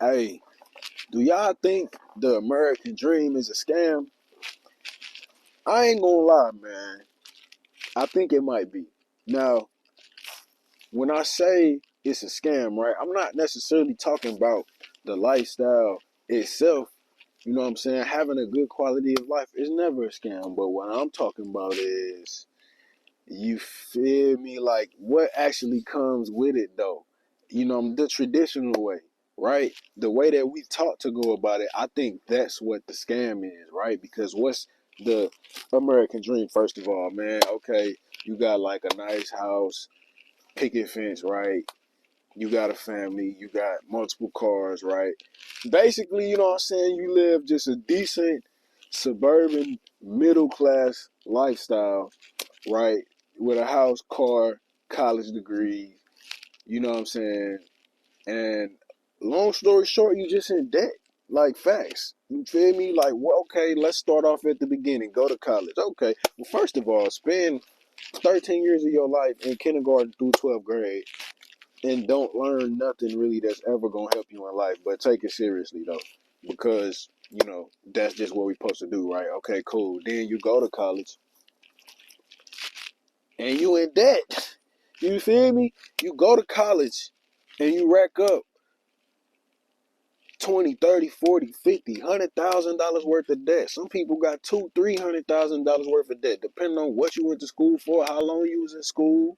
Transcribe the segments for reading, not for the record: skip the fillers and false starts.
Hey, do y'all think the American dream is a scam? I ain't gonna lie, man. I think it might be. Now, when I say it's a scam, right, I'm not necessarily talking about the lifestyle itself. You know what I'm saying? Having a good quality of life is never a scam. But what I'm talking about is, you feel me? Like, what actually comes with it, though? You know, the traditional way, right? The way that we taught to go about it, I think that's what the scam is, right? Because what's the American dream, first of all, man? Okay, you got like a nice house, picket fence, right? You got a family, you got multiple cars, right? Basically, you know what I'm saying? You live just a decent suburban middle class lifestyle, right? With a house, car, college degree, you know what I'm saying? And long story short, you just in debt. Like facts. You feel me? Like, well, okay, let's start off at the beginning. Go to college. Okay. Well, first of all, spend 13 years of your life in kindergarten through 12th grade and don't learn nothing really that's ever gonna help you in life. But take it seriously though. Because, that's just what we're supposed to do, right? Okay, cool. Then you go to college and you in debt. You feel me? You go to college and you rack up 20, 30, 40, 50, $100,000 worth of debt. Some people got $300,000 worth of debt, depending on what you went to school for, how long you was in school.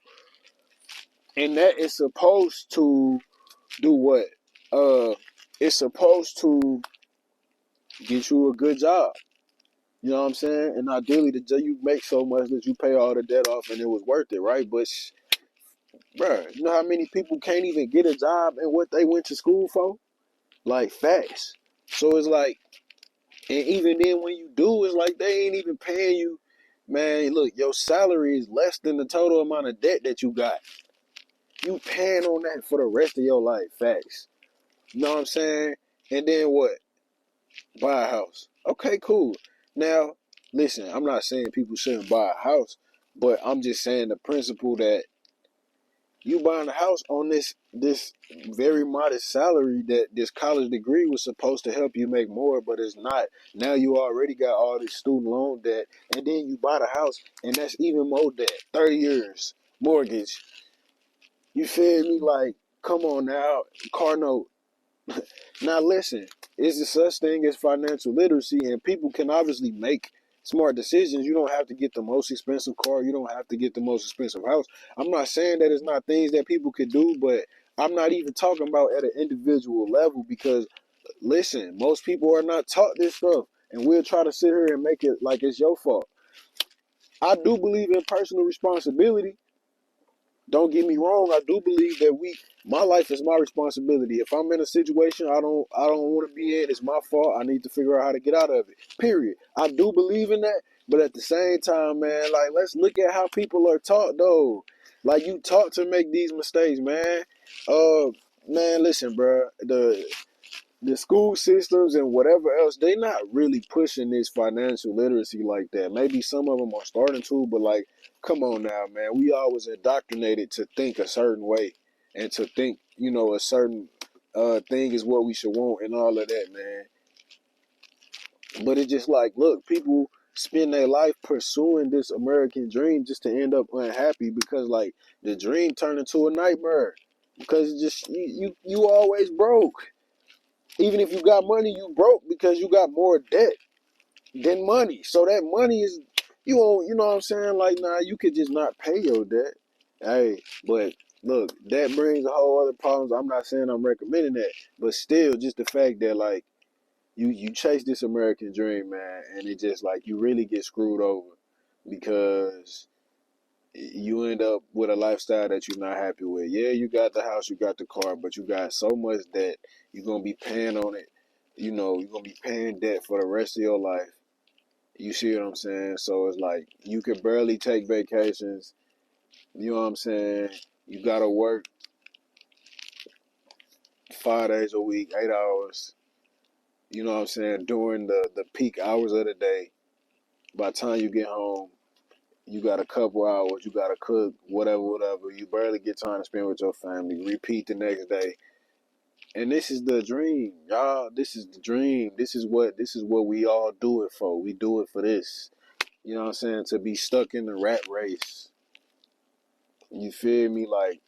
And that is supposed to do what? It's supposed to get you a good job. You know what I'm saying? And ideally, you make so much that you pay all the debt off and it was worth it, right? But bruh, you know how many people can't even get a job in what they went to school for? Like, facts. So it's like, and even then when you do, it's like they ain't even paying you. Man, look, your salary is less than the total amount of debt that you got. You paying on that for the rest of your life. Facts. You know what I'm saying? And then what? Buy a house. Okay, cool. Now, listen, I'm not saying people shouldn't buy a house, but I'm just saying the principle that you buying a house on this very modest salary that this college degree was supposed to help you make more, but it's not. Now you already got all this student loan debt, and then you buy the house, and that's even more debt. 30 years mortgage. You feel me? Like, come on now, car note. Now listen, is there such thing as financial literacy, and people can obviously make smart decisions. You don't have to get the most expensive car. You don't have to get the most expensive house. I'm not saying that it's not things that people could do, but I'm not even talking about at an individual level because listen, most people are not taught this stuff, and we'll try to sit here and make it like it's your fault. I do believe in personal responsibility. Don't get me wrong, I do believe that my life is my responsibility. If I'm in a situation I don't want to be in, it's my fault. I need to figure out how to get out of it. Period. I do believe in that, but at the same time, man, like let's look at how people are taught though. Like you taught to make these mistakes, man. Uh Man, listen, bro. The school systems and whatever else, they not really pushing this financial literacy like that. Maybe some of them are starting to, but like, come on now, man. We always indoctrinated to think a certain way and to think, a certain thing is what we should want and all of that, man. But it's just like, look, people spend their life pursuing this American dream just to end up unhappy because like the dream turned into a nightmare because it just you always broke. Even if you got money, you broke because you got more debt than money. So that money is you won't, you know what I'm saying? Like, nah, you could just not pay your debt. Hey, but look, that brings a whole other problems. I'm not saying I'm recommending that, but still, just the fact that like you chase this American dream, man, and it just like you really get screwed over because you end up with a lifestyle that you're not happy with. Yeah, you got the house, you got the car, but you got so much debt. You're gonna be paying on it. You're gonna be paying debt for the rest of your life. You see what I'm saying? So it's like you can barely take vacations. You know what I'm saying? You gotta work 5 days a week, 8 hours. You know what I'm saying? During the peak hours of the day. By the time you get home, you got a couple hours. You gotta cook, whatever, whatever. You barely get time to spend with your family. Repeat the next day. And this is the dream, y'all. This is the dream. This is what we all do it for. We do it for this. You know what I'm saying? To be stuck in the rat race. You feel me? Like,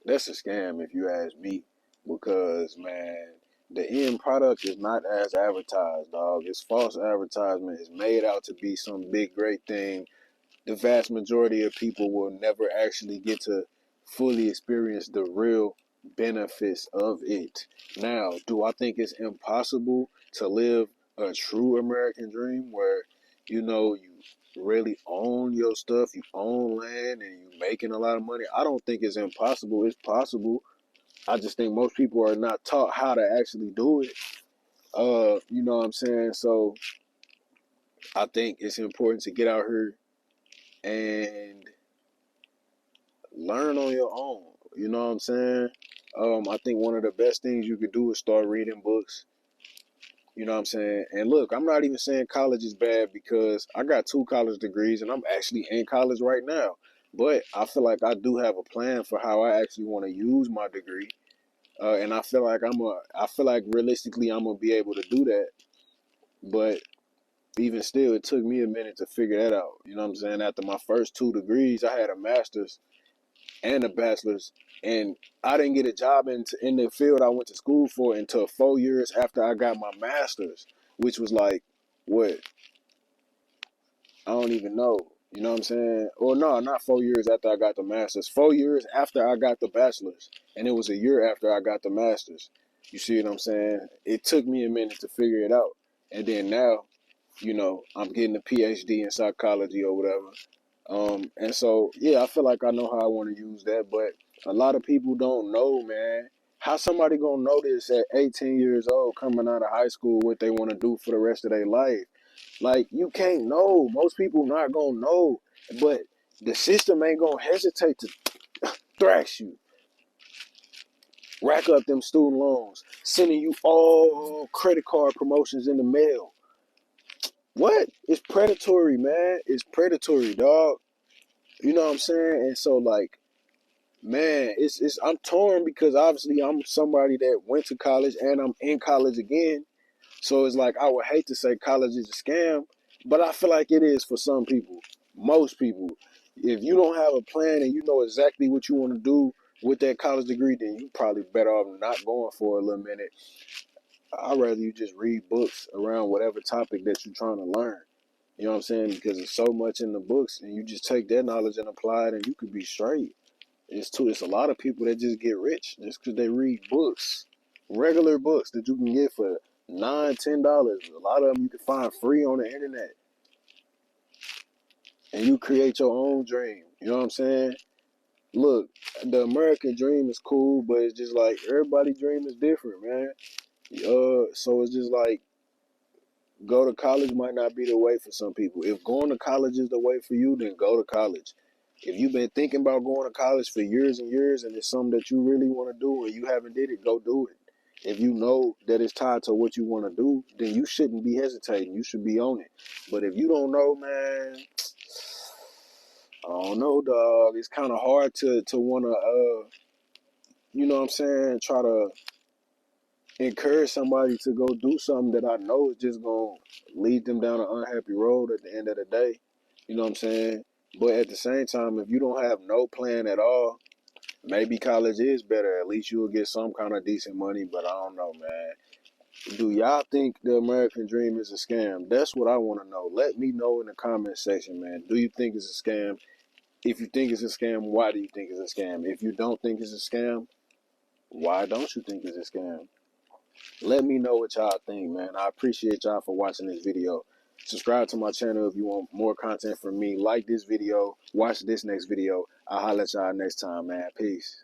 that's a scam if you ask me. Because, man, the end product is not as advertised, dog. It's false advertisement. It's made out to be some big, great thing. The vast majority of people will never actually get to fully experience the real benefits of it. Now, do I think it's impossible to live a true American dream where, you really own your stuff, you own land, and you making a lot of money? I don't think it's impossible. It's possible. I just think most people are not taught how to actually do it. You know what I'm saying? So I think it's important to get out here and learn on your own. You know what I'm saying? I think one of the best things you could do is start reading books. You know what I'm saying? And look, I'm not even saying college is bad because I got 2 college degrees and I'm actually in college right now. But I feel like I do have a plan for how I actually want to use my degree. And I feel like realistically I'm gonna be able to do that. But even still, it took me a minute to figure that out. You know what I'm saying? After my first 2 degrees, I had a master's and a bachelor's, and I didn't get a job in the field I went to school for until 4 years after I got my master's, which was like, what? I don't even know. You know what I'm saying? Or no, not 4 years after I got the master's. 4 years after I got the bachelor's, and it was a year after I got the master's. You see what I'm saying? It took me a minute to figure it out, and then now, I'm getting a PhD in psychology or whatever. And so, yeah, I feel like I know how I want to use that, but a lot of people don't know, man. How somebody gonna know this at 18 years old, coming out of high school, what they want to do for the rest of their life? Like, you can't know. Most people not gonna know, but the system ain't gonna hesitate to thrash you, rack up them student loans, sending you all credit card promotions in the mail. What? It's predatory, man. It's predatory, dog. You know what I'm saying? And so, like, man, it's I'm torn because obviously I'm somebody that went to college and I'm in college again. So it's like I would hate to say college is a scam, but I feel like it is for some people. Most people. If you don't have a plan and you know exactly what you want to do with that college degree, then you probably better off not going for a little minute. I'd rather you just read books around whatever topic that you're trying to learn. You know what I'm saying? Because there's so much in the books and you just take that knowledge and apply it and you could be straight. It's a lot of people that just get rich just because they read books, regular books that you can get for $9, $10. A lot of them you can find free on the internet, and you create your own dream. You know what I'm saying? Look, the American dream is cool, but it's just like everybody's dream is different, man. So it's just like go to college might not be the way for some people. If going to college is the way for you, then go to college. If you've been thinking about going to college for years and years and it's something that you really want to do and you haven't did it, go do it. If you know that it's tied to what you want to do, then you shouldn't be hesitating. You should be on it. But if you don't know, man, I don't know, dog. It's kind of hard to want to, you know what I'm saying, try to encourage somebody to go do something that I know is just going to lead them down an unhappy road at the end of the day. You know what I'm saying? But at the same time, if you don't have no plan at all, maybe college is better. At least you'll get some kind of decent money, but I don't know, man. Do y'all think the American dream is a scam? That's what I want to know. Let me know in the comment section, man. Do you think it's a scam? If you think it's a scam, why do you think it's a scam? If you don't think it's a scam, why don't you think it's a scam? Let me know what y'all think, man. I appreciate y'all for watching this video. Subscribe to my channel if you want more content from me. Like this video. Watch this next video. I'll holler at y'all next time, man. Peace.